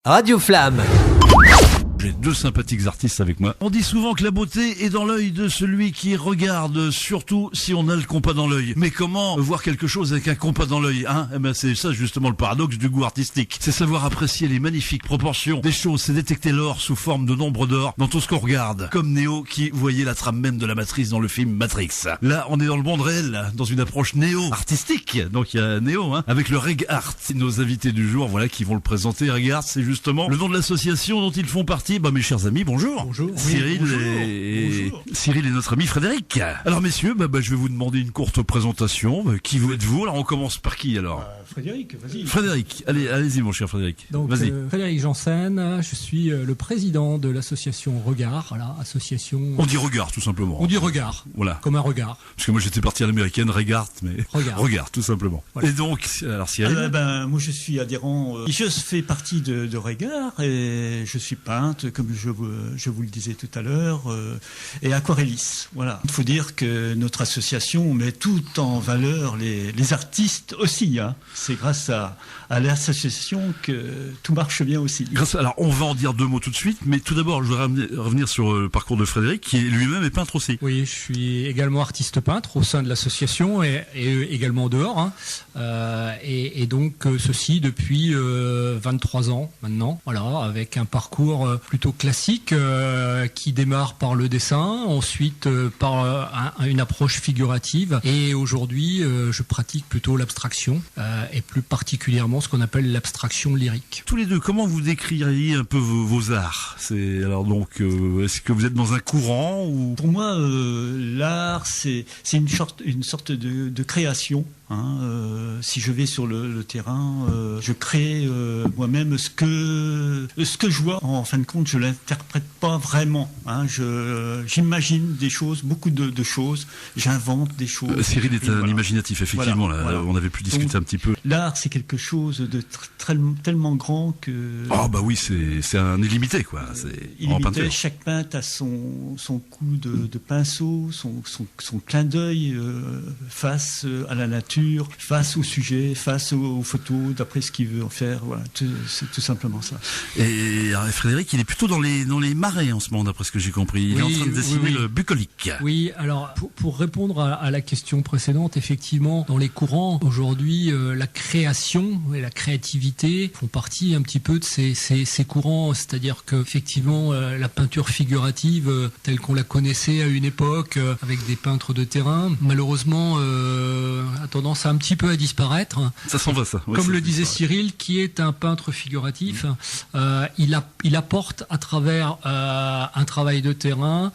Radio Flamme. J'ai deux sympathiques artistes avec moi. On dit souvent que la beauté est dans l'œil de celui qui regarde, surtout si on a le compas dans l'œil. Mais comment voir quelque chose avec un compas dans l'œil, hein? Eh ben c'est ça justement le paradoxe du goût artistique. C'est savoir apprécier les magnifiques proportions des choses, c'est détecter l'or sous forme de nombre d'or dans tout ce qu'on regarde. Comme Neo qui voyait la trame même de la matrice dans le film Matrix. Là, on est dans le monde réel, dans une approche néo-artistique. Donc il y a Neo, hein, avec le Reg Art. Nos invités du jour, voilà, qui vont le présenter. Reg Art, c'est justement le nom de l'association dont ils font partie. Bah, mes chers amis, bonjour. Bonjour. Cyril, Oui, bonjour. Cyril et notre ami Frédéric. Alors messieurs, je vais vous demander une courte présentation. Qui vous êtes-vous? Alors on commence par qui alors? Frédéric, vas-y. Frédéric, allez-y mon cher Frédéric. Donc, vas-y. Frédéric Janssen, je suis le président de l'association Regard. Voilà, association. On dit regard tout simplement. On dit Regard. Voilà. Comme un regard. Parce que moi j'étais parti à l'américaine, Regard, mais Regard tout simplement. Voilà. Et donc, alors Cyril. Moi je suis adhérent. Je fais partie de Regard et je suis peintre, comme je vous le disais tout à l'heure, et aquarelliste. Voilà. Il faut dire que notre association met tout en valeur les artistes aussi. Hein. C'est grâce à l'association que tout marche bien aussi. Alors on va en dire deux mots tout de suite, mais tout d'abord je voudrais revenir sur le parcours de Frédéric, qui lui-même est peintre aussi. Oui, je suis également artiste peintre au sein de l'association et également dehors. Hein. Et donc ceci depuis 23 ans maintenant. Voilà, avec un parcours plutôt classique qui démarre par le dessin, ensuite par une approche figurative, et aujourd'hui je pratique plutôt l'abstraction et plus particulièrement ce qu'on appelle l'abstraction lyrique. Tous les deux, comment vous décririez un peu vos arts? Alors donc, est-ce que vous êtes dans un courant ou... Pour moi, l'art, c'est une sorte de création. Hein, si je vais sur le terrain, je crée moi-même ce que je vois. En fin de compte, je l'interprète pas vraiment. Hein, j'imagine des choses, beaucoup de choses. J'invente des choses. Cyril est un imaginatif, effectivement. Voilà. Là, on avait pu discuter un petit peu. L'art, c'est quelque chose de tellement grand que. Ah bah oui, c'est un illimité quoi. C'est illimité. Chaque peintre a son coup de pinceau, son clin d'œil face à la nature, face au sujet, face aux photos, d'après ce qu'il veut en faire. Voilà, c'est tout simplement ça. Et Frédéric, il est plutôt dans les marais en ce moment, d'après ce que j'ai compris. Il est en train de dessiner le bucolique. Oui, alors pour répondre à la question précédente, effectivement, dans les courants, aujourd'hui, la création et la créativité font partie un petit peu de ces courants. C'est-à-dire que effectivement, la peinture figurative, telle qu'on la connaissait à une époque, avec des peintres de terrain, malheureusement, a tendance un petit peu à disparaître. Ça s'en va, ça. Ouais, comme le disait Cyril, qui est un peintre figuratif, il apporte à travers un travail de terrain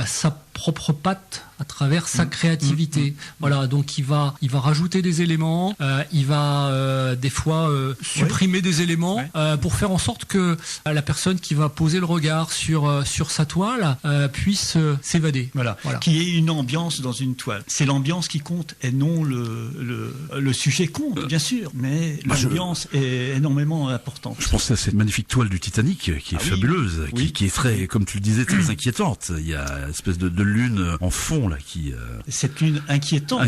sa propre patte à travers sa créativité. Voilà, donc il va rajouter des éléments, il va des fois supprimer des éléments pour faire en sorte que la personne qui va poser le regard sur sa toile puisse s'évader. Voilà. Qu'il y ait une ambiance dans une toile. C'est l'ambiance qui compte et non le sujet compte, bien sûr, mais l'ambiance est énormément importante. Je pensais à cette magnifique toile du Titanic qui est fabuleuse, qui est très, comme tu le disais, très inquiétante. Il y a une espèce de lune en fond là qui. Cette lune inquiétante.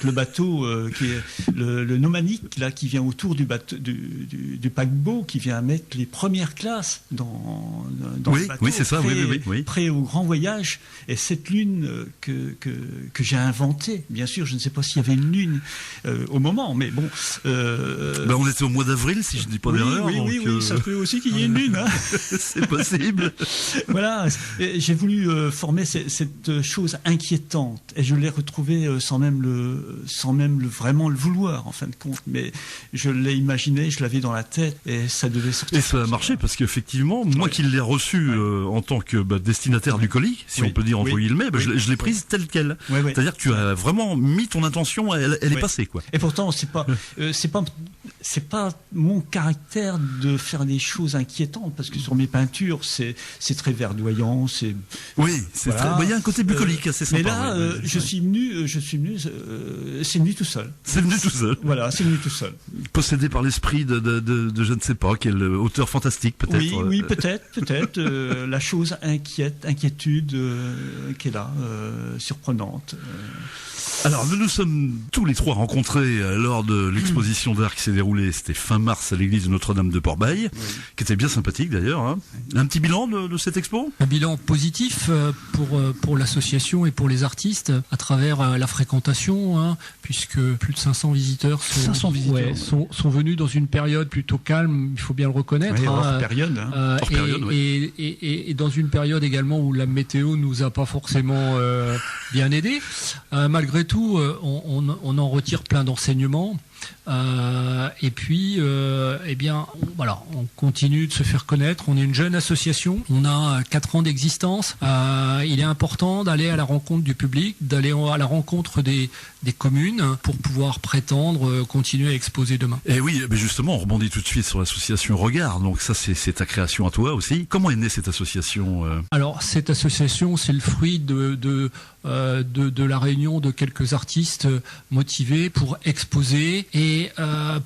Le bateau qui est le nomanique là qui vient autour du bateau du paquebot, qui vient mettre les premières classes dans le bateau. Oui, c'est ça. Oui. Prêt au grand voyage. Et cette lune que j'ai inventée, bien sûr, je ne sais pas s'il y avait une lune au moment, mais bon. On était au mois d'avril, si je ne dis pas d'erreur. Oui, ça peut aussi qu'il y ait une lune. Hein. C'est possible. Voilà, j'ai voulu former cette chose inquiétante, et je l'ai retrouvée sans même vraiment le vouloir en fin de compte, mais je l'ai imaginé, je l'avais dans la tête et ça devait sortir. Et ça a marché parce qu'effectivement, moi qui l'ai reçu en tant que destinataire du colis, si on peut dire entre guillemets, je l'ai prise telle quelle. C'est-à-dire que tu as vraiment mis ton intention, elle est passée quoi. Et pourtant c'est pas mon caractère de faire des choses inquiétantes, parce que sur mes peintures c'est très verdoyant, Voilà. Il y a un côté bucolique assez sympa. Mais là, je suis venu, c'est venu tout seul. C'est venu tout seul. Voilà, c'est venu tout seul. Possédé par l'esprit de je ne sais pas, quel auteur fantastique peut-être. Oui, peut-être. La chose inquiétude qui est là, surprenante. Alors, nous sommes tous les trois rencontrés lors de l'exposition d'art qui s'est déroulée, c'était fin mars à l'église de Notre-Dame de Port-Bail, qui était bien sympathique d'ailleurs. Hein. Un petit bilan de cette expo ? Un bilan positif pour l'association et pour les artistes à travers la fréquentation, hein, puisque plus de 500 visiteurs sont venus dans une période plutôt calme, il faut bien le reconnaître. Oui, hors période. Et dans une période également où la météo nous a pas forcément bien aidés. Malgré tout, on en retire plein d'enseignements. Et puis, on continue de se faire connaître. On est une jeune association. On a 4 ans d'existence. Il est important d'aller à la rencontre du public, d'aller à la rencontre des communes pour pouvoir prétendre continuer à exposer demain. Et oui, mais justement, on rebondit tout de suite sur l'association Regard. Donc ça, c'est ta création à toi aussi. Comment est née cette association Alors, cette association, c'est le fruit de la réunion de quelques artistes motivés pour exposer. Et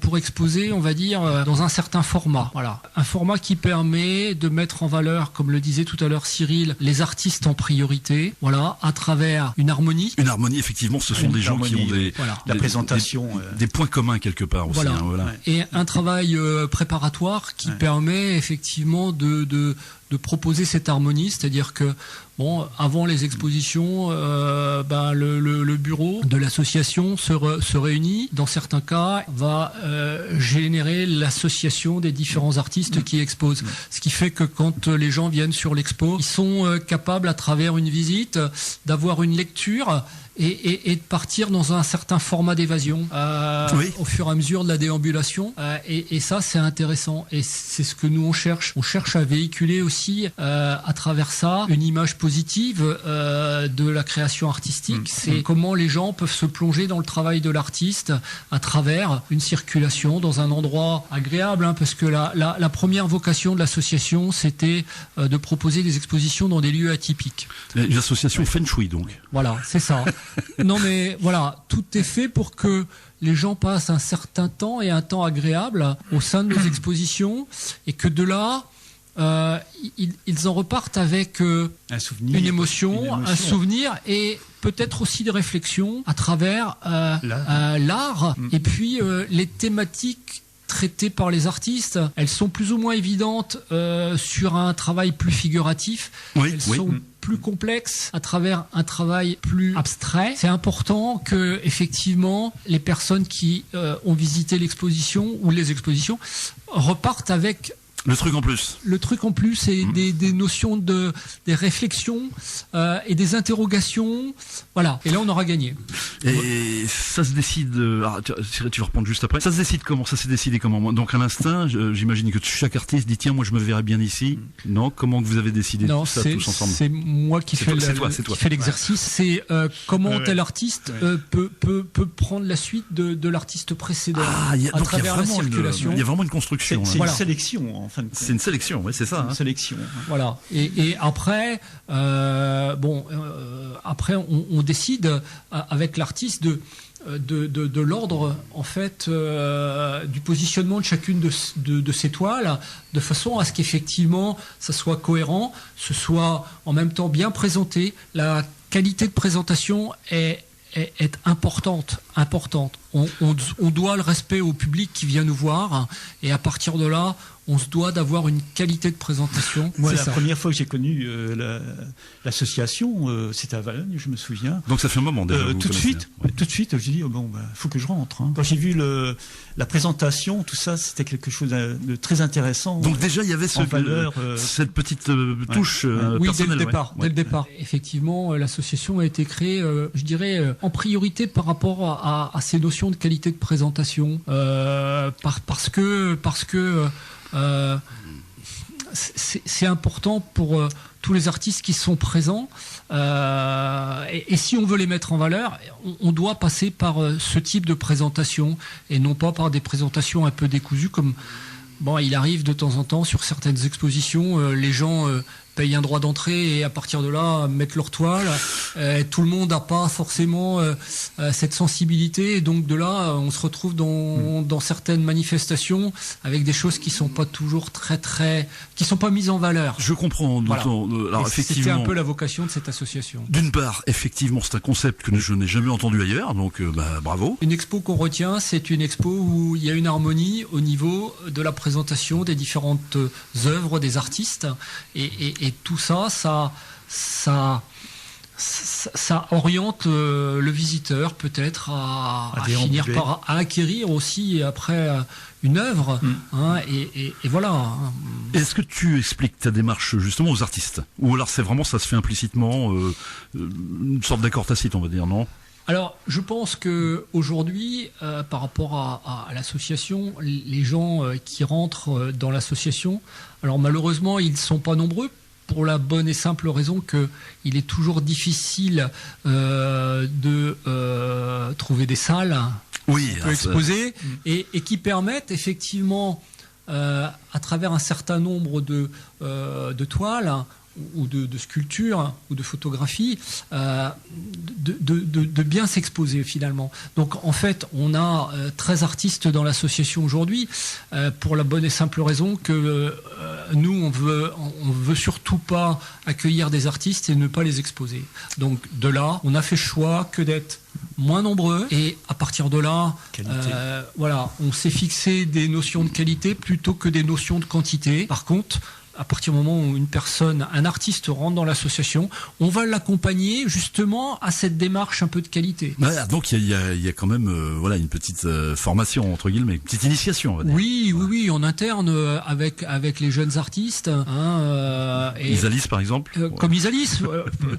pour exposer, on va dire, dans un certain format. Voilà. Un format qui permet de mettre en valeur, comme le disait tout à l'heure Cyril, les artistes en priorité, voilà, à travers une harmonie. Une harmonie, effectivement, ce sont des gens qui ont la présentation, des points communs quelque part aussi. Voilà. Hein, voilà. Et un travail préparatoire qui permet effectivement de proposer cette harmonie, c'est-à-dire que avant les expositions, le bureau de l'association se réunit. Dans certains cas, va générer l'association des différents artistes qui exposent. Ce qui fait que quand les gens viennent sur l'expo, ils sont capables, à travers une visite, d'avoir une lecture et de partir dans un certain format d'évasion au fur et à mesure de la déambulation. Et ça, c'est intéressant. Et c'est ce que nous, on cherche. On cherche à véhiculer aussi, à travers ça, une image positive de la création artistique. C'est comment les gens peuvent se plonger dans le travail de l'artiste à travers une circulation dans un endroit agréable, hein, parce que la première vocation de l'association, c'était de proposer des expositions dans des lieux atypiques. Une association Feng Shui, donc. Voilà, c'est ça. Non, mais voilà, tout est fait pour que les gens passent un certain temps et un temps agréable au sein de nos expositions et que de là, ils en repartent avec un souvenir, une émotion, un souvenir et peut-être aussi des réflexions à travers l'art et puis les thématiques traitées par les artistes. Elles sont plus ou moins évidentes sur un travail plus figuratif. Elles sont plus complexes à travers un travail plus abstrait. C'est important que effectivement les personnes qui ont visité l'exposition ou les expositions repartent avec le truc en plus. Le truc en plus, c'est des notions des réflexions et des interrogations. Voilà. Et là, on aura gagné. Et ça se décide. Tu vas reprendre juste après. Ça se décide comment ? Ça s'est décidé comment ? Donc à l'instinct, j'imagine que chaque artiste dit tiens, moi je me verrais bien ici. Non ? Comment que vous avez décidé tout ça tous ensemble ? C'est moi qui fais l'exercice. C'est comment tel artiste peut prendre la suite de l'artiste précédent à travers la circulation. Il y a vraiment une construction. C'est une sélection. C'est une sélection, oui, c'est ça. Une sélection. Voilà. Et après, après, on décide avec l'artiste de l'ordre en fait du positionnement de chacune de ces toiles, de façon à ce qu'effectivement ça soit cohérent, ce soit en même temps bien présenté. La qualité de présentation est importante. On doit le respect au public qui vient nous voir et à partir de là, on se doit d'avoir une qualité de présentation. Moi, la première fois que j'ai connu l'association, c'était à Valognes, je me souviens. Donc ça fait un moment déjà. Tout de suite, j'ai dit faut que je rentre. Hein. Quand j'ai vu la présentation, tout ça, c'était quelque chose de très intéressant. Donc déjà, il y avait cette petite touche personnelle. Dès le départ. Effectivement, l'association a été créée, je dirais, en priorité par rapport à ces notions de qualité de présentation, parce que c'est important pour tous les artistes qui sont présents et si on veut les mettre en valeur, on doit passer par ce type de présentation et non pas par des présentations un peu décousues comme il arrive de temps en temps sur certaines expositions, les gens payent un droit d'entrée et à partir de là mettent leur toile. Tout le monde n'a pas forcément cette sensibilité, et donc de là on se retrouve dans certaines manifestations avec des choses qui sont pas toujours qui sont pas mises en valeur. Je comprends. Voilà. Alors effectivement, c'était un peu la vocation de cette association. D'une part, effectivement, c'est un concept que je n'ai jamais entendu ailleurs, donc bravo. Une expo qu'on retient, c'est une expo où il y a une harmonie au niveau de la présentation des différentes œuvres des artistes, et tout ça oriente le visiteur peut-être à finir par acquérir aussi après une œuvre, et voilà. Est-ce que tu expliques ta démarche justement aux artistes, ou alors c'est vraiment, ça se fait implicitement, une sorte d'accord tacite, on va dire, non? Alors, je pense que aujourd'hui, par rapport à l'association, les gens qui rentrent dans l'association, alors malheureusement, ils ne sont pas nombreux, pour la bonne et simple raison qu'il est toujours difficile de trouver des salles exposées et qui permettent effectivement, à travers un certain nombre de toiles ou de sculptures ou de photographies, de bien s'exposer finalement. Donc en fait, on a 13 artistes dans l'association aujourd'hui, pour la bonne et simple raison que nous, on veut surtout pas accueillir des artistes et ne pas les exposer. Donc de là, on a fait le choix que d'être moins nombreux, et à partir de là, voilà, on s'est fixé des notions de qualité plutôt que des notions de quantité. Par contre, à partir du moment où un artiste rentre dans l'association, on va l'accompagner justement à cette démarche un peu de qualité. Ah, donc il y a quand même voilà, une petite formation, entre guillemets, une petite initiation, on va dire. Oui, en interne avec les jeunes artistes. Isalis par exemple. Comme Isalis,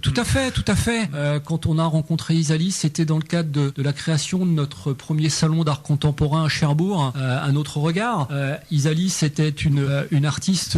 tout à fait. Quand on a rencontré Isalis, c'était dans le cadre de la création de notre premier salon d'art contemporain à Cherbourg, Un autre regard. Isalis était une artiste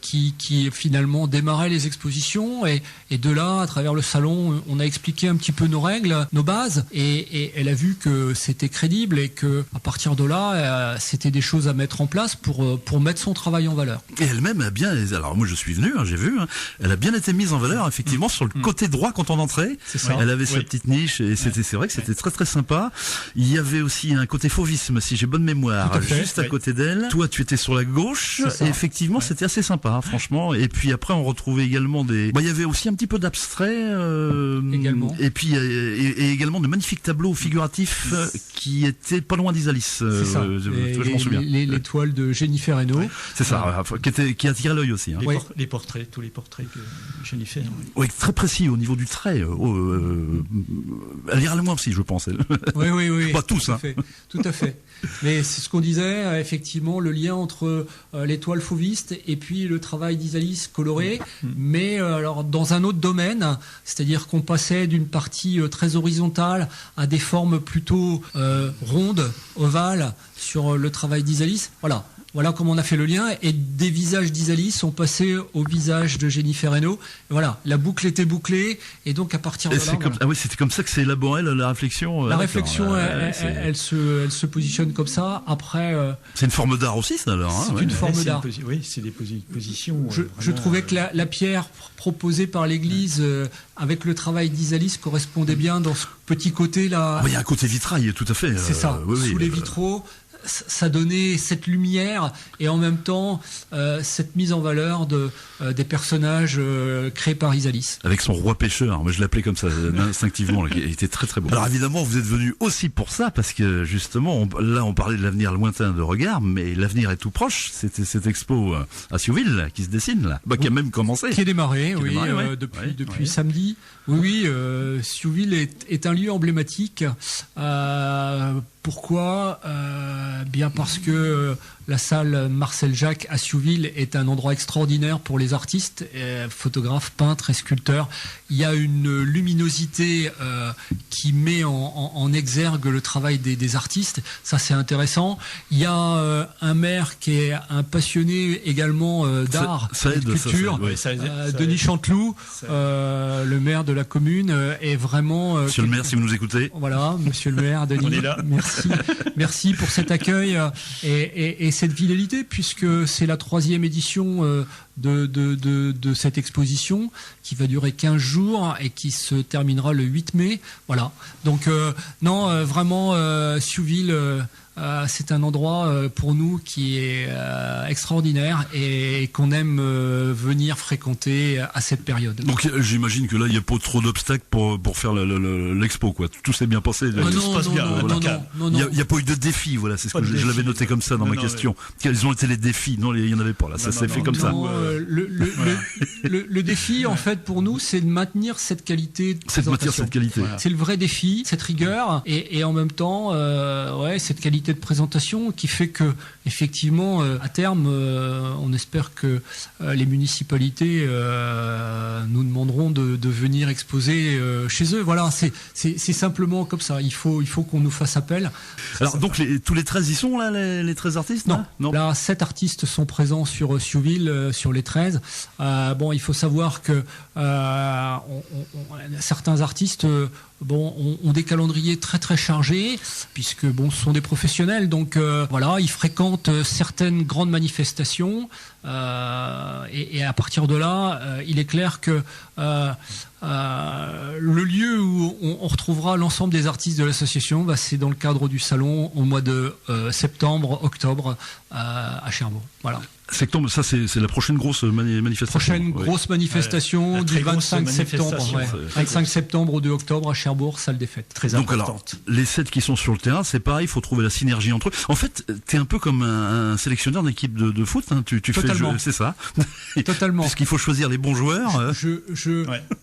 qui finalement démarrait les expositions, et de là, à travers le salon, on a expliqué un petit peu nos règles, nos bases, et elle a vu que c'était crédible et que à partir de là, c'était des choses à mettre en place pour mettre son travail en valeur. Et elle-même a bien, alors moi je suis venu, j'ai vu, elle a bien été mise en valeur effectivement sur le côté droit quand on entrait. C'est ça. Elle avait sa petite niche, et c'est vrai que c'était très très sympa. Il y avait aussi un côté fauvisme, si j'ai bonne mémoire, juste à côté d'elle. Toi, tu étais sur la gauche, et effectivement c'était assez sympa. Franchement, et puis après on retrouvait également il y avait aussi un petit peu d'abstrait également, et puis et également de magnifiques tableaux figuratifs qui étaient pas loin d'Isalis. Je m'en souviens. Les toiles de Jennifer Heno. C'est ça, qui attirait l'œil aussi. Les portraits, tous les portraits que Jennifer. Oui, très précis au niveau du trait. Elle ira le moins aussi, je pense. Oui. Pas tous, tout à fait. Mais c'est ce qu'on disait, effectivement, le lien entre les toiles fauvistes et puis le travail d'Isalis coloré, mais alors dans un autre domaine, c'est-à-dire qu'on passait d'une partie très horizontale à des formes plutôt rondes, ovales sur le travail d'Isalis. Voilà comment on a fait le lien, et des visages d'Isalis sont passés au visage de Jennifer Heno. Voilà, la boucle était bouclée, et donc à partir de là... c'était comme ça que s'est élaboré la réflexion. La réflexion, elle se positionne comme ça. Après... c'est une forme d'art aussi, ça, alors. C'est une forme d'art. Oui, c'est des positions... Je trouvais que la pierre proposée par l'église avec le travail d'Isalis correspondait bien dans ce petit côté-là. Il y a un côté vitrail, tout à fait. C'est ça, sous les vitraux. Ça donnait cette lumière et en même temps cette mise en valeur des personnages créés par Isalis. Avec son roi pêcheur, moi je l'appelais comme ça instinctivement, il était très très beau. Alors évidemment vous êtes venu aussi pour ça, parce que justement on parlait de l'avenir lointain de Regard, mais l'avenir est tout proche. C'était cette expo à Siouville qui se dessine là, qui a même commencé. Qui est démarré, depuis samedi. Oui, Siouville est un lieu emblématique. Pourquoi bien parce que la salle Marcel Jacques à Siouville est un endroit extraordinaire pour les artistes, photographes, peintres et sculpteurs. Il y a une luminosité qui met en exergue le travail des artistes. Ça, c'est intéressant. Il y a un maire qui est un passionné également d'art et de culture. Denis Chanteloup, le maire de la commune, est vraiment... Monsieur le maire, si vous nous écoutez. Voilà, monsieur le maire, Denis. On est là. Merci pour cet accueil et cette fidélité, puisque c'est la 3e édition de cette exposition qui va durer 15 jours et qui se terminera le 8 mai. Voilà. Donc vraiment Siouville, c'est un endroit pour nous qui est extraordinaire et qu'on aime venir fréquenter à cette période. Donc j'imagine que là il n'y a pas trop d'obstacles pour faire l'expo, quoi. Tout s'est bien passé. Non, il n'y a pas eu de défi, voilà, c'est ce que je l'avais noté comme ça dans ma question. Quels ont été les défis? Non, il n'y en avait pas là, ça s'est fait comme ça. Le défi en fait pour nous, c'est de maintenir cette qualité de présentation. Voilà. C'est le vrai défi, cette rigueur et en même temps cette qualité de présentation qui fait que effectivement à terme on espère que les municipalités nous demanderont de venir exposer chez eux. Voilà, c'est simplement comme ça. Il faut qu'on nous fasse appel. Alors donc tous les 13 y sont là, les 13 artistes? Non. Là 7 artistes sont présents sur Siouville sur les 13. Il faut savoir que certains artistes ont des calendriers très très chargés puisque ce sont des professionnels, donc ils fréquentent certaines grandes manifestations et à partir de là il est clair que le lieu où on retrouvera l'ensemble des artistes de l'association, c'est dans le cadre du salon au mois de octobre à Cherbourg. Voilà. Septembre, ça c'est la prochaine grosse manifestation. Grosse manifestation du 25 septembre. 25 septembre au 2 octobre à Cherbourg, salle des fêtes. Très importante. Donc alors, les 7 qui sont sur le terrain, c'est pareil, il faut trouver la synergie entre eux. En fait, t'es un peu comme un sélectionneur d'équipe de foot, hein. Tu Totalement. fais, c'est ça. Totalement. Parce qu'il faut choisir les bons joueurs.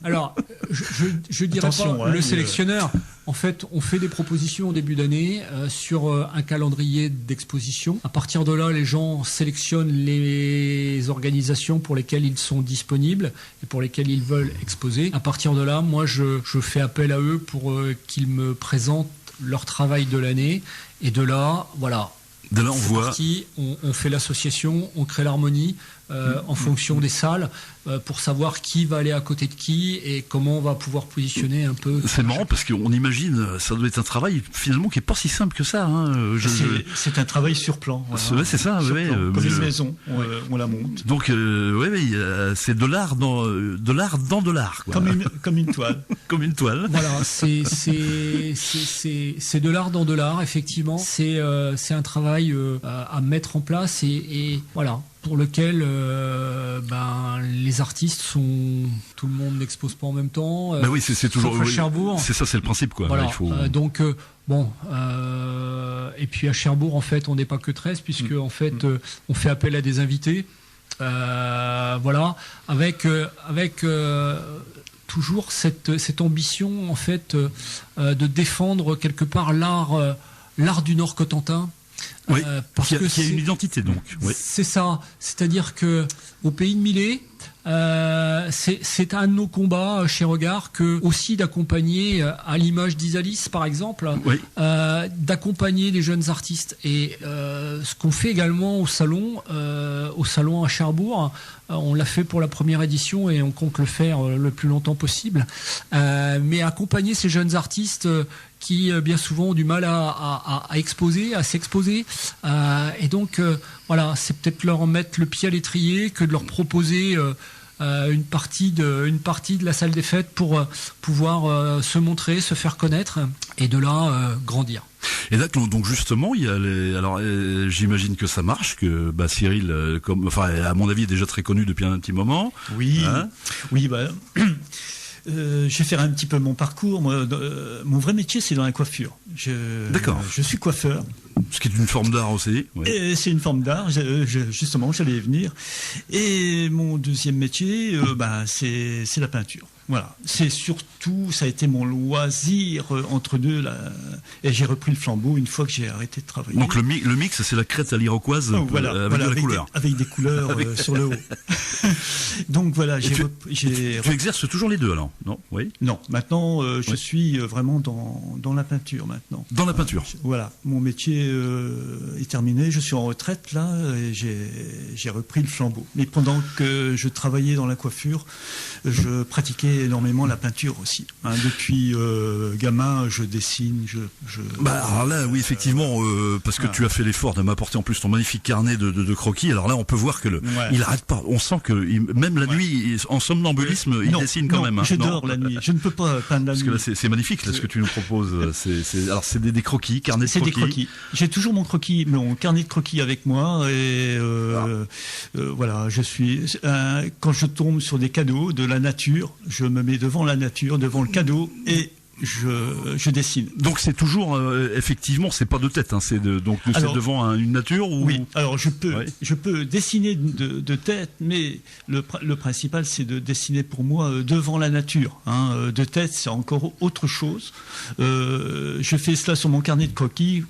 Alors, je dirais pas le sélectionneur. En fait, on fait des propositions au début d'année sur un calendrier d'exposition. À partir de là, les gens sélectionnent les organisations pour lesquelles ils sont disponibles et pour lesquelles ils veulent exposer. À partir de là, moi, je fais appel à eux pour qu'ils me présentent leur travail de l'année. Et de là, voilà. De là, on voit. On fait l'association, on crée l'harmonie en fonction des salles pour savoir qui va aller à côté de qui et comment on va pouvoir positionner un peu. C'est marrant parce qu'on imagine, ça doit être un travail finalement qui est pas si simple que ça. Hein. C'est un travail sur plan. Voilà. C'est ça, comme une maison, on la monte. Donc, c'est de l'art dans de l'art. Quoi. Comme une toile. Comme une toile. Voilà, c'est de l'art dans de l'art, effectivement. C'est un travail à mettre en place et voilà. Pour lequel les artistes sont... Tout le monde n'expose pas en même temps. Oui, c'est toujours... Sauf à Cherbourg. C'est ça, c'est le principe, quoi. Voilà. Il faut... et puis à Cherbourg, en fait, on n'est pas que 13, puisque en fait, on fait appel à des invités. Avec toujours cette ambition, en fait, de défendre quelque part l'art du Nord-Cotentin. Oui, parce qu'il y a une identité donc. Oui. C'est ça, c'est-à-dire que au pays de Millet, c'est un de nos combats chez Regard que aussi d'accompagner, à l'image d'Isalis par exemple, d'accompagner des jeunes artistes. Et ce qu'on fait également au salon à Cherbourg, on l'a fait pour la première édition et on compte le faire le plus longtemps possible. Mais accompagner ces jeunes artistes qui bien souvent ont du mal à exposer, à s'exposer. Et donc c'est peut-être leur mettre le pied à l'étrier que de leur proposer une partie de la salle des fêtes pour pouvoir se montrer, se faire connaître et de là grandir. Et là, donc justement, il y a alors j'imagine que ça marche, que Cyril, à mon avis, est déjà très connu depuis un petit moment. Oui, je vais faire un petit peu mon parcours. Mon vrai métier, c'est dans la coiffure. D'accord. Je suis coiffeur. Ce qui est une forme d'art aussi. Oui. Et c'est une forme d'art, justement, j'allais y venir. Et mon deuxième métier, c'est la peinture. Voilà, c'est surtout, ça a été mon loisir entre deux là, et j'ai repris le flambeau une fois que j'ai arrêté de travailler. Donc le mix, c'est la crête à l'iroquoise avec de la couleur. Avec des couleurs sur le haut. Donc voilà, tu exerces toujours les deux alors, non? Oui. Non, maintenant je suis vraiment dans la peinture maintenant. Dans la peinture. Voilà, mon métier est terminé, je suis en retraite là et j'ai repris le flambeau. Mais pendant que je travaillais dans la coiffure, je pratiquais énormément la peinture aussi. Depuis gamin, je dessine. Alors là, oui, effectivement, parce que tu as fait l'effort de m'apporter en plus ton magnifique carnet de croquis. Alors là, on peut voir que il arrête pas. On sent que même la nuit, en somnambulisme, il dessine quand même. Je dors la nuit. Je ne peux pas peindre la nuit. Parce que là, c'est magnifique, là, ce que tu nous proposes. Alors, c'est des croquis, carnet de croquis. C'est des croquis. J'ai toujours mon carnet de croquis avec moi et voilà, quand je tombe sur des cadeaux de la nature, je me mets devant la nature, devant le cadeau et je dessine. Donc c'est toujours effectivement, c'est pas de tête, c'est devant une nature ou... Oui. Alors je peux dessiner de tête, mais le principal c'est de dessiner pour moi devant la nature. De tête c'est encore autre chose. Je fais cela sur mon carnet de croquis,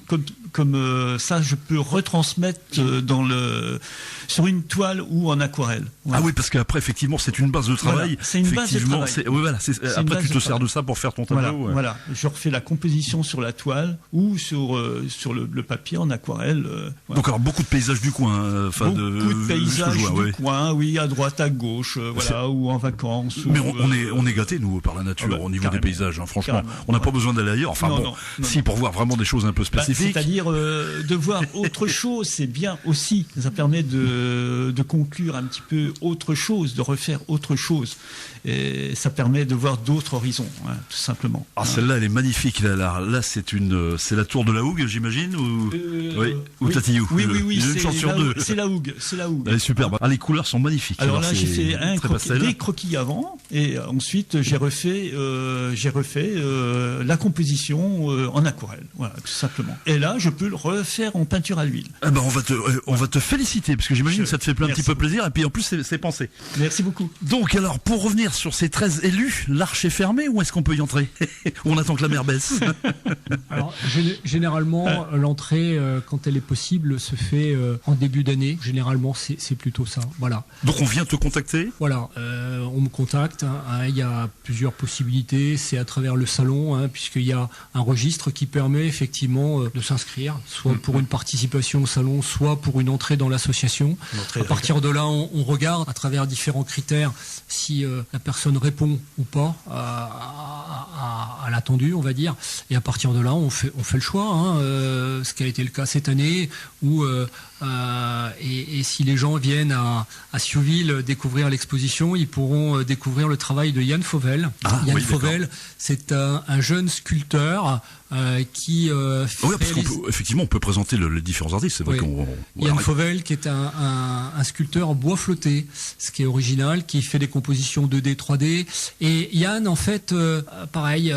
comme ça je peux retransmettre sur une toile ou en aquarelle. Voilà. Ah oui, parce qu'après effectivement c'est une base de travail. Voilà, c'est une base de travail. Après tu te sers de ça pour faire ton tableau. Voilà, je refais la composition sur la toile ou sur le papier en aquarelle. Voilà. Donc alors beaucoup de paysages du coin, beaucoup de paysages du coin, oui, à droite, à gauche, voilà, ou en vacances. Mais on est gâtés nous par la nature au niveau des paysages, franchement. Carrément. On n'a pas besoin d'aller ailleurs. Enfin non, pour voir vraiment des choses un peu spécifiques. C'est-à-dire de voir autre chose, c'est bien aussi. Ça permet de conclure un petit peu autre chose, de refaire autre chose. Et ça permet de voir d'autres horizons, tout simplement. Ah, celle-là, elle est magnifique. Là, c'est la tour de la Hougue, j'imagine, ou Tatillou. Oui, c'est la Hougue. Elle est superbe. Les couleurs sont magnifiques. Alors là, j'ai fait des croquis avant, et ensuite j'ai refait la composition en aquarelle, voilà, tout simplement. Et là, je peux le refaire en peinture à l'huile. Ah ben, on va te féliciter, parce que j'imagine que ça te fait un petit peu plaisir, et puis en plus, c'est pensé. Merci beaucoup. Donc, alors, pour revenir sur ces 13 élus, l'arche est fermée ou est-ce qu'on peut y entrer? On attend que la mer baisse. Alors, généralement, l'entrée, quand elle est possible, se fait en début d'année. Généralement, c'est plutôt ça. Voilà. Donc, on vient te contacter? Voilà. On me contacte. Il y a plusieurs possibilités. C'est à travers le salon, puisqu'il y a un registre qui permet effectivement de s'inscrire, soit pour une participation au salon, soit pour une entrée dans l'association. À partir de là, on regarde à travers différents critères si la personne répond ou pas à l'attendu, on va dire. Et à partir de là, on fait le choix, ce qui a été le cas cette année, où et si les gens viennent à Siouville découvrir l'exposition, ils pourront découvrir le travail de Yann Fauvel. Yann Fauvel, c'est un jeune sculpteur qui oui, parce effectivement, on peut présenter les différents artistes. C'est vrai Yann Fauvel, qui est un sculpteur en bois flotté, ce qui est original, qui fait des compositions 2D, 3D. Et Yann, en fait, pareil,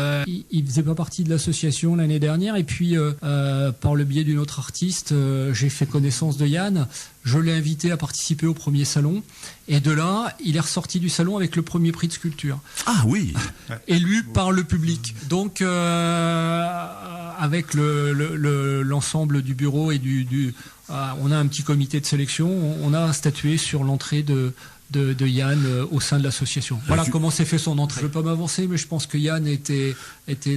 il faisait pas partie de l'association l'année dernière. Et puis, par le biais d'une autre artiste, j'ai fait connaissance de Yann. Je l'ai invité à participer au premier salon. Et de là, il est ressorti du salon avec le premier prix de sculpture. Ah oui. Élu par le public. Donc, avec l'ensemble du bureau et on a un petit comité de sélection. On a statué sur l'entrée de Yann au sein de l'association. Voilà comment s'est fait son entrée. Je ne veux pas m'avancer, mais je pense que Yann était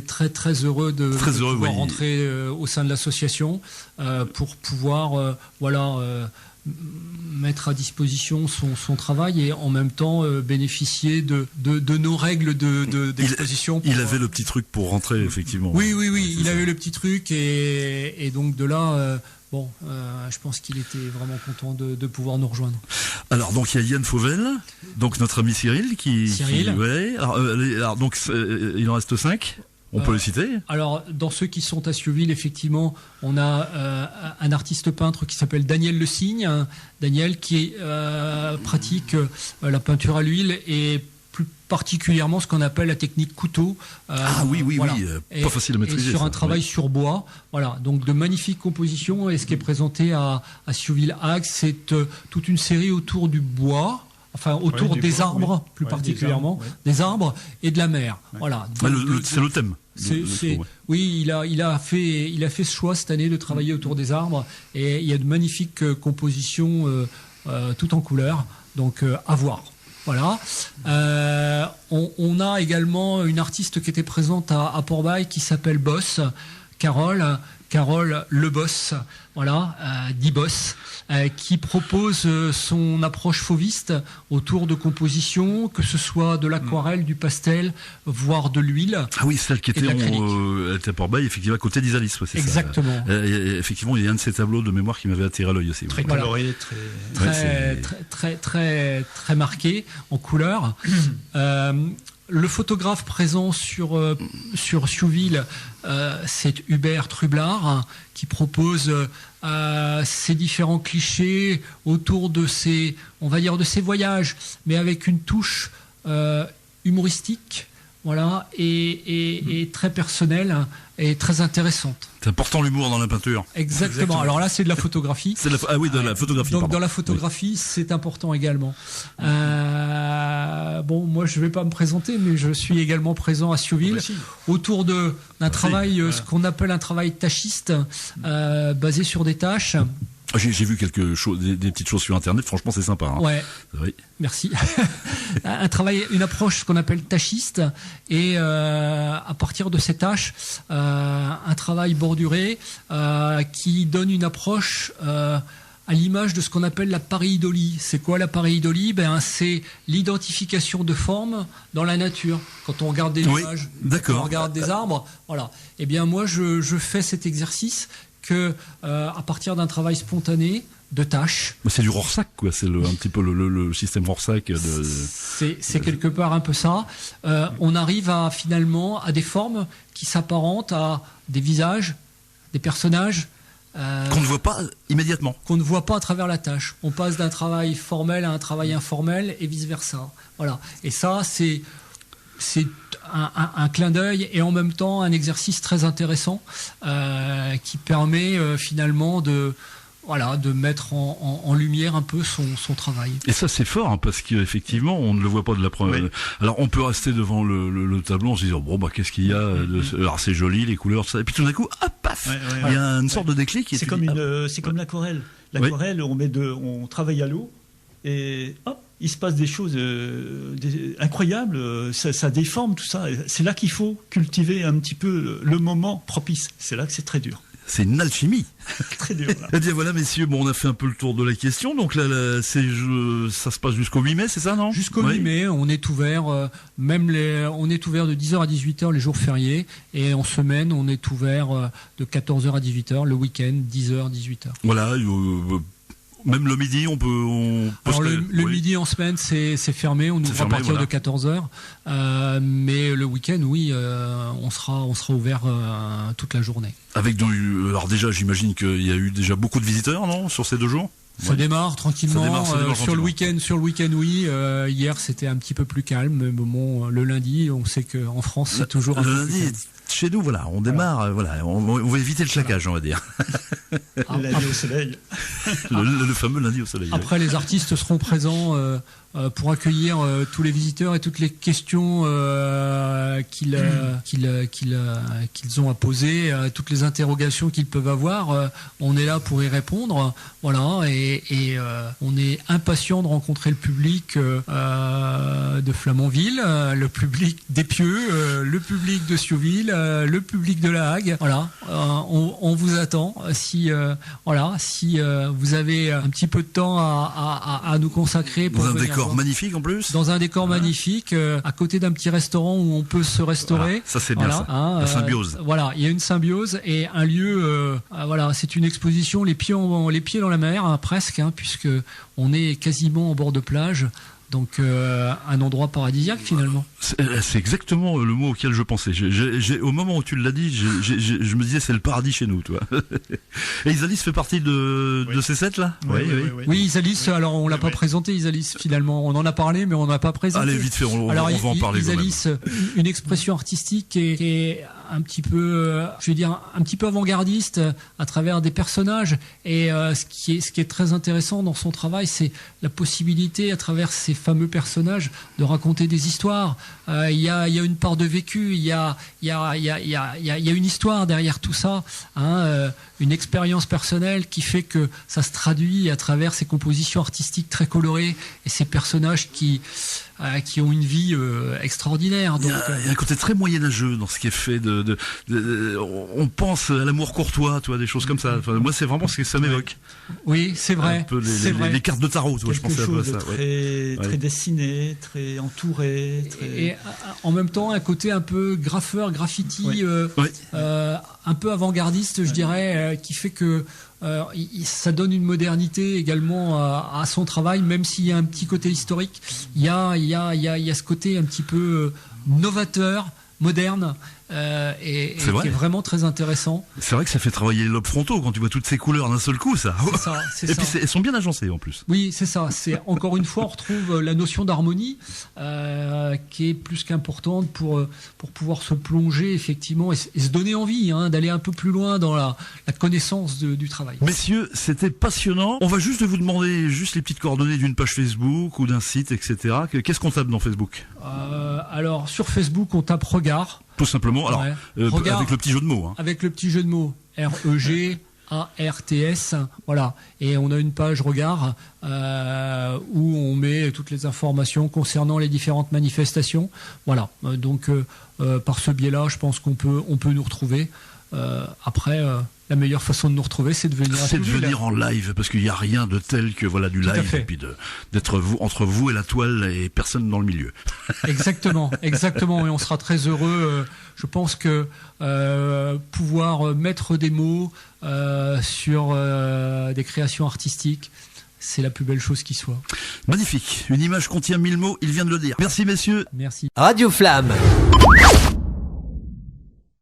très très heureux de pouvoir rentrer au sein de l'association pour pouvoir mettre à disposition son travail et en même temps bénéficier de nos règles d'exposition. Il avait le petit truc pour rentrer, effectivement. Oui, il avait le petit truc et donc de là... je pense qu'il était vraiment content de pouvoir nous rejoindre. Alors, donc, il y a Yann Fauvel, donc notre ami Cyril, donc, il en reste 5. On peut les citer. Alors, dans ceux qui sont à Siouville, effectivement, on a un artiste peintre qui s'appelle Daniel Le Cygne. Daniel qui pratique la peinture à l'huile et plus particulièrement ce qu'on appelle la technique couteau. Pas facile à maîtriser. Et sur un travail sur bois. Voilà, donc de magnifiques compositions. Et ce qui est présenté à Siouville-Axe, c'est toute une série autour du bois. Enfin, autour des arbres, plus particulièrement, des arbres et de la mer. Ouais. Voilà. C'est le thème. Oui, il a fait ce choix cette année de travailler autour des arbres et il y a de magnifiques compositions tout en couleurs. Donc, à voir. Voilà. On a également une artiste qui était présente à Port-Bail qui s'appelle Boss, Carole Le Boss, voilà, dit Boss, qui propose son approche fauviste autour de compositions, que ce soit de l'aquarelle, du pastel, voire de l'huile. Ah oui, celle qui était elle était à Port-Bail, effectivement, à côté d'Isalis. Ouais, c'est exactement. Ça. Effectivement, il y a un de ces tableaux de mémoire qui m'avait attiré à l'œil aussi. Très coloré, très marqué en couleur. Le photographe présent sur Thionville, c'est Hubert Trublard, qui propose ces différents clichés autour de ces voyages, mais avec une touche humoristique, voilà, et très personnelle et très intéressante. C'est important l'humour dans la peinture. Exactement. Alors là, c'est de la photographie. Ah oui, de la photographie. Donc dans la photographie, c'est important également. Bon, moi, je ne vais pas me présenter, mais je suis également présent à Thionville autour d'un travail, ce qu'on appelle un travail tachiste, basé sur des tâches. J'ai vu quelque chose, des petites choses sur Internet. Franchement, c'est sympa. Hein. Ouais. Oui. Merci. Une approche, ce qu'on appelle tachiste, et à partir de ces tâches, un travail borduré qui donne une approche à l'image de ce qu'on appelle la pareidolie. C'est quoi la pareidolie ? C'est l'identification de formes dans la nature. Quand on regarde des nuages, quand on regarde des arbres, voilà. Eh bien, moi, je fais cet exercice que à partir d'un travail spontané de tâches. C'est du Rorschach, quoi. C'est un petit peu le système Rorschach. C'est quelque part un peu ça. On arrive finalement à des formes qui s'apparentent à des visages, des personnages. Qu'on ne voit pas immédiatement. Qu'on ne voit pas à travers la tâche. On passe d'un travail formel à un travail informel et vice-versa. Voilà. Et ça, c'est un clin d'œil et en même temps un exercice très intéressant qui permet finalement de mettre en lumière un peu son travail. Et ça, c'est fort, hein, parce qu'effectivement, on ne le voit pas de la première. Oui. Alors, on peut rester devant le tableau en se disant, qu'est-ce qu'il y a alors, c'est joli, les couleurs, ça. Et puis tout d'un coup, paff, il y a une sorte de déclic. C'est comme l'aquarelle. L'aquarelle, on travaille à l'eau et hop, il se passe des choses incroyables, ça déforme tout ça. C'est là qu'il faut cultiver un petit peu le moment propice. C'est là que c'est très dur. C'est une alchimie. Très dur. Eh bien voilà, messieurs, on a fait un peu le tour de la question. Donc là, ça se passe jusqu'au 8 mai, c'est ça, non ? Jusqu'au 8 mai, on est ouvert, on est ouvert de 10h à 18h les jours fériés. Et en semaine, on est ouvert de 14h à 18h, le week-end, 10h, 18h. Voilà, même le midi, on peut... Alors le midi en semaine, c'est fermé, on ouvre à partir de 14h. Mais le week-end, oui, on sera ouvert toute la journée. Alors déjà, j'imagine qu'il y a eu déjà beaucoup de visiteurs, non, sur ces 2 jours ? Ça démarre tranquillement. Ça démarre sur le week-end, oui. Hier, c'était un petit peu plus calme. Mais bon, le lundi, on sait qu'en France, c'est toujours un peu lundi, plus calme. Chez nous, voilà, on démarre, on va éviter le claquage, on va dire. Lundi au soleil. Le fameux lundi au soleil. Après, les artistes seront présents pour accueillir tous les visiteurs et toutes les questions qu'ils ont à poser, toutes les interrogations qu'ils peuvent avoir. On est là pour y répondre, voilà, et on est impatient de rencontrer le public de Flamanville, le public d'Épieux, le public de Thionville, le public de La Hague. Voilà, on vous attend. Si vous avez un petit peu de temps à nous consacrer pour venir décor magnifique en plus. Dans un décor magnifique, à côté d'un petit restaurant où on peut se restaurer. Voilà, ça c'est bien ça. La symbiose. Voilà, il y a une symbiose et un lieu. C'est une exposition les pieds dans la mer, presque, puisque on est quasiment en bord de plage. Donc un endroit paradisiaque finalement. C'est exactement le mot auquel je pensais. Au moment où tu l'as dit, je me disais c'est le paradis chez nous, toi. Et Isalis fait partie de ces 7 là. Oui, Isalis. Alors on l'a pas présenté Isalis finalement. On en a parlé, mais on n'a pas présenté. Allez vite fait, on va en parler. Isalis, une expression artistique qui est un petit peu, un petit peu avant-gardiste à travers des personnages. Et ce qui est très intéressant dans son travail, c'est la possibilité, à travers ces fameux personnages, de raconter des histoires. Il y a une part de vécu, il y a une histoire derrière tout ça. une expérience personnelle qui fait que ça se traduit à travers ces compositions artistiques très colorées et ces personnages qui ont une vie extraordinaire. Donc, il y a un côté très moyenâgeux dans ce qui est fait. On pense à l'amour courtois, tu vois, des choses comme ça. Enfin, moi, c'est vraiment ce que ça m'évoque. Oui, c'est vrai. Un peu les cartes de tarot, tu vois, je pensais un peu à ça. Très dessiné, très entouré. Et en même temps, un côté un peu graffeur, graffiti, un peu avant-gardiste, je dirais, qui fait que ça donne une modernité également à son travail, même s'il y a un petit côté historique. Il y a ce côté un petit peu novateur, moderne, et qui est vraiment très intéressant. C'est vrai que ça fait travailler les lobes frontaux quand tu vois toutes ces couleurs d'un seul coup, ça. C'est ça. Puis elles sont bien agencées en plus. Oui, c'est ça. C'est encore une fois, on retrouve la notion d'harmonie qui est plus qu'importante pour pouvoir se plonger effectivement et se donner envie d'aller un peu plus loin dans la connaissance du travail. Messieurs, c'était passionnant. On va juste vous demander juste les petites coordonnées d'une page Facebook ou d'un site, etc. Qu'est-ce qu'on tape dans Facebook ? Alors sur Facebook, on tape Regard. Tout simplement. Alors, Regard, avec le petit jeu de mots. Avec le petit jeu de mots. REGARTS. Voilà. Et on a une page Regard où on met toutes les informations concernant les différentes manifestations. Voilà. Donc, par ce biais-là, je pense qu'on peut nous retrouver. Après, la meilleure façon de nous retrouver, c'est de venir en live, parce qu'il n'y a rien de tel que du live, et puis d'être entre vous et la toile et personne dans le milieu. Exactement, et on sera très heureux. Je pense que pouvoir mettre des mots sur des créations artistiques, c'est la plus belle chose qui soit. Magnifique, une image contient 1000 mots, il vient de le dire. Merci messieurs. Merci. Radio Flamme.